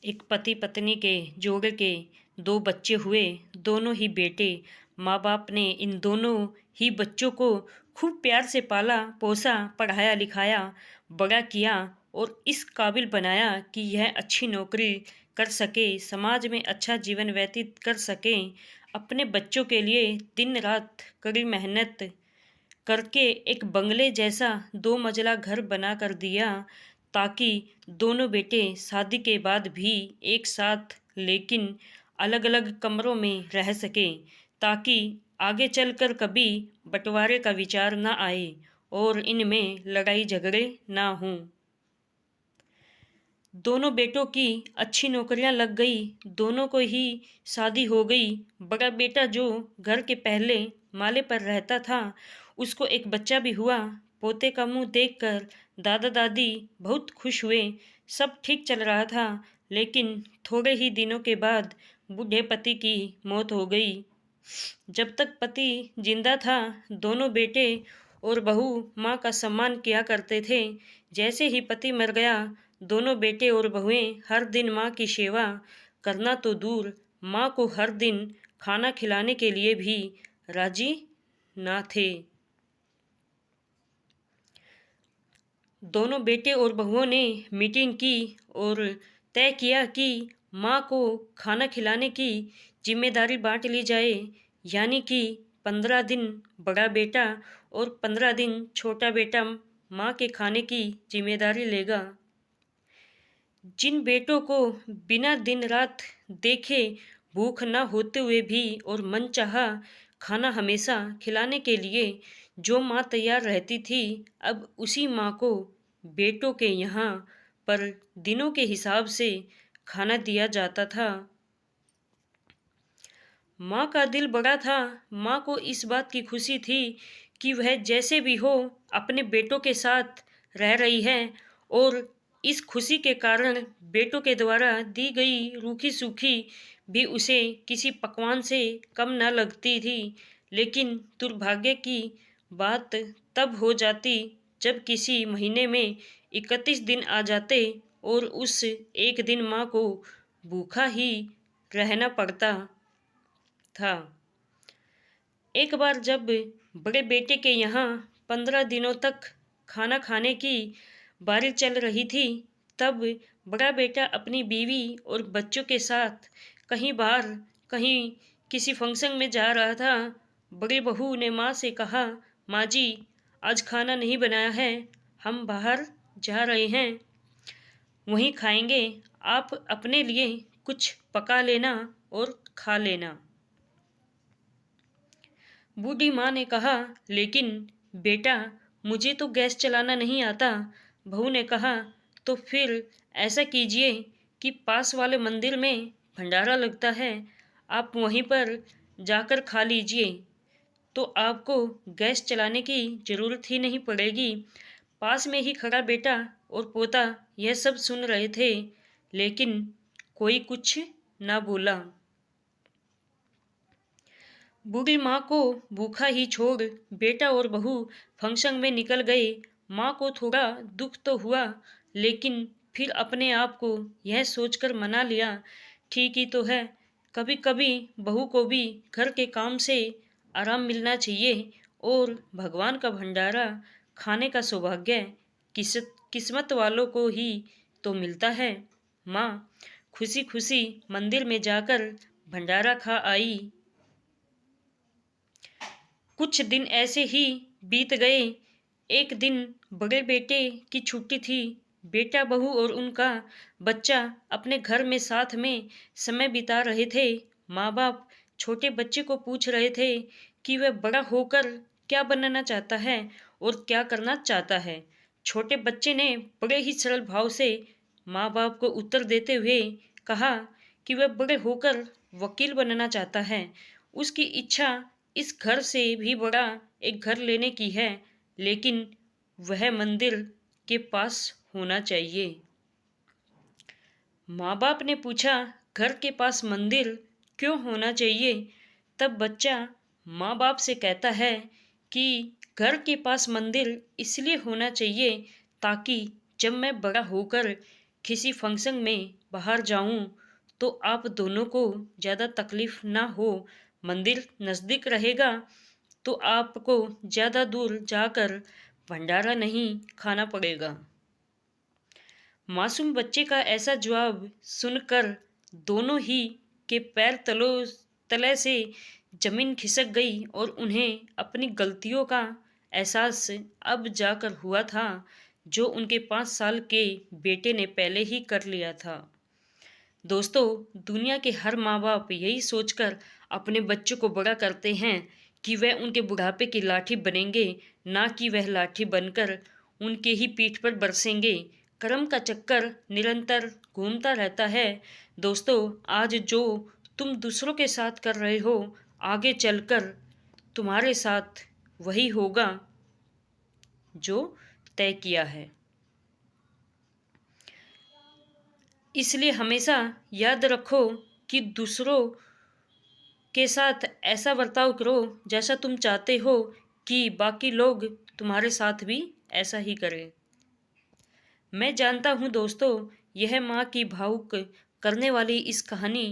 एक पति पत्नी के जोड़े के दो बच्चे हुए, दोनों ही बेटे। माँ बाप ने इन दोनों ही बच्चों को खूब प्यार से पाला पोसा, पढ़ाया लिखाया, बड़ा किया और इस काबिल बनाया कि यह अच्छी नौकरी कर सके, समाज में अच्छा जीवन व्यतीत कर सकें। अपने बच्चों के लिए दिन रात कड़ी मेहनत करके एक बंगले जैसा 2 मंजिला घर बना कर दिया, ताकि दोनों बेटे शादी के बाद भी एक साथ लेकिन अलग अलग कमरों में रह सकें, ताकि आगे चलकर कभी बंटवारे का विचार न आए और इनमें लड़ाई झगड़े ना हों। दोनों बेटों की अच्छी नौकरियां लग गई, दोनों को ही शादी हो गई। बड़ा बेटा जो घर के पहले माले पर रहता था, उसको एक बच्चा भी हुआ। पोते का मुंह देखकर दादा दादी बहुत खुश हुए। सब ठीक चल रहा था, लेकिन थोड़े ही दिनों के बाद बूढ़े पति की मौत हो गई। जब तक पति जिंदा था, दोनों बेटे और बहू माँ का सम्मान किया करते थे। जैसे ही पति मर गया, दोनों बेटे और बहुएं हर दिन माँ की सेवा करना तो दूर, माँ को हर दिन खाना खिलाने के लिए भी राजी ना थे। दोनों बेटे और बहुओं ने मीटिंग की और तय किया कि माँ को खाना खिलाने की जिम्मेदारी बांट ली जाए, यानी कि 15 दिन बड़ा बेटा और 15 दिन छोटा बेटा माँ के खाने की जिम्मेदारी लेगा। जिन बेटों को बिना दिन रात देखे भूख न होते हुए भी और मनचाहा खाना हमेशा खिलाने के लिए जो माँ तैयार रहती थी, अब उसी माँ को बेटों के यहाँ पर दिनों के हिसाब से खाना दिया जाता था। माँ का दिल बड़ा था। माँ को इस बात की खुशी थी कि वह जैसे भी हो अपने बेटों के साथ रह रही है, और इस खुशी के कारण बेटों के द्वारा दी गई रूखी सूखी भी उसे किसी पकवान से कम न लगती थी। लेकिन दुर्भाग्य की बात तब हो जाती जब किसी महीने में 31 दिन आ जाते और उस एक दिन माँ को भूखा ही रहना पड़ता था। एक बार जब बड़े बेटे के यहाँ 15 दिनों तक खाना खाने की बारी चल रही थी, तब बड़ा बेटा अपनी बीवी और बच्चों के साथ कहीं बाहर कहीं किसी फंक्शन में जा रहा था। बड़ी बहू ने माँ से कहा, माँ जी, आज खाना नहीं बनाया है, हम बाहर जा रहे हैं, वहीं खाएंगे, आप अपने लिए कुछ पका लेना और खा लेना। बूढ़ी माँ ने कहा, लेकिन बेटा, मुझे तो गैस चलाना नहीं आता। बहू ने कहा, तो फिर ऐसा कीजिए कि पास वाले मंदिर में भंडारा लगता है, आप वहीं पर जाकर खा लीजिए, तो आपको गैस चलाने की ज़रूरत ही नहीं पड़ेगी। पास में ही खड़ा बेटा और पोता यह सब सुन रहे थे, लेकिन कोई कुछ ना बोला। बूढ़ी माँ को भूखा ही छोड़ बेटा और बहू फंक्शन में निकल गए। माँ को थोड़ा दुख तो हुआ, लेकिन फिर अपने आप को यह सोचकर मना लिया, ठीक ही तो है, कभी कभी बहू को भी घर के काम से आराम मिलना चाहिए, और भगवान का भंडारा खाने का सौभाग्य किस्मत वालों को ही तो मिलता है। माँ खुशी खुशी मंदिर में जाकर भंडारा खा आई। कुछ दिन ऐसे ही बीत गए। एक दिन बड़े बेटे की छुट्टी थी। बेटा बहू और उनका बच्चा अपने घर में साथ में समय बिता रहे थे। माँ बाप छोटे बच्चे को पूछ रहे थे कि वह बड़ा होकर क्या बनना चाहता है और क्या करना चाहता है। छोटे बच्चे ने बड़े ही सरल भाव से माँ बाप को उत्तर देते हुए कहा कि वह बड़े होकर वकील बनना चाहता है। उसकी इच्छा इस घर से भी बड़ा एक घर लेने की है, लेकिन वह मंदिर के पास होना चाहिए। माँ बाप ने पूछा, घर के पास मंदिर क्यों होना चाहिए? तब बच्चा माँ बाप से कहता है कि घर के पास मंदिर इसलिए होना चाहिए ताकि जब मैं बड़ा होकर किसी फंक्शन में बाहर जाऊं तो आप दोनों को ज़्यादा तकलीफ ना हो। मंदिर नज़दीक रहेगा तो आपको ज़्यादा दूर जाकर भंडारा नहीं खाना पड़ेगा। मासूम बच्चे का ऐसा जवाब सुनकर दोनों ही के पैर तले से जमीन खिसक गई और उन्हें अपनी गलतियों का एहसास अब जाकर हुआ था, जो उनके 5 साल के बेटे ने पहले ही कर लिया था। दोस्तों, दुनिया के हर माँ बाप यही सोचकर अपने बच्चों को बड़ा करते हैं कि वह उनके बुढ़ापे की लाठी बनेंगे, ना कि वह लाठी बनकर उनके ही पीठ पर बरसेंगे। कर्म का चक्कर निरंतर घूमता रहता है। दोस्तों, आज जो तुम दूसरों के साथ कर रहे हो, आगे चलकर तुम्हारे साथ वही होगा जो तय किया है। इसलिए हमेशा याद रखो कि दूसरों के साथ ऐसा बर्ताव करो जैसा तुम चाहते हो कि बाकी लोग तुम्हारे साथ भी ऐसा ही करें। मैं जानता हूँ दोस्तों, यह माँ की भावुक करने वाली इस कहानी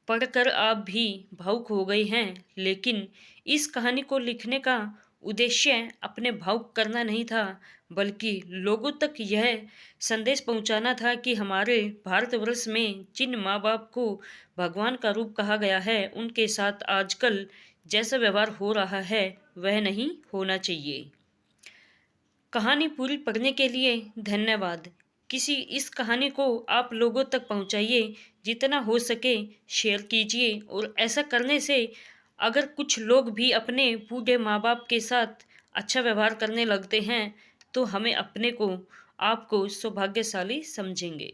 पढ़कर आप भी भावुक हो गए हैं, लेकिन इस कहानी को लिखने का उद्देश्य अपने भावुक करना नहीं था, बल्कि लोगों तक यह संदेश पहुंचाना था कि हमारे भारतवर्ष में जिन माँ बाप को भगवान का रूप कहा गया है, उनके साथ आजकल जैसा व्यवहार हो रहा है वह नहीं होना चाहिए। कहानी पूरी पढ़ने के लिए धन्यवाद। इस कहानी को आप लोगों तक पहुंचाइए, जितना हो सके शेयर कीजिए, और ऐसा करने से अगर कुछ लोग भी अपने बूढ़े माँ बाप के साथ अच्छा व्यवहार करने लगते हैं तो हमें अपने को आपको सौभाग्यशाली समझेंगे।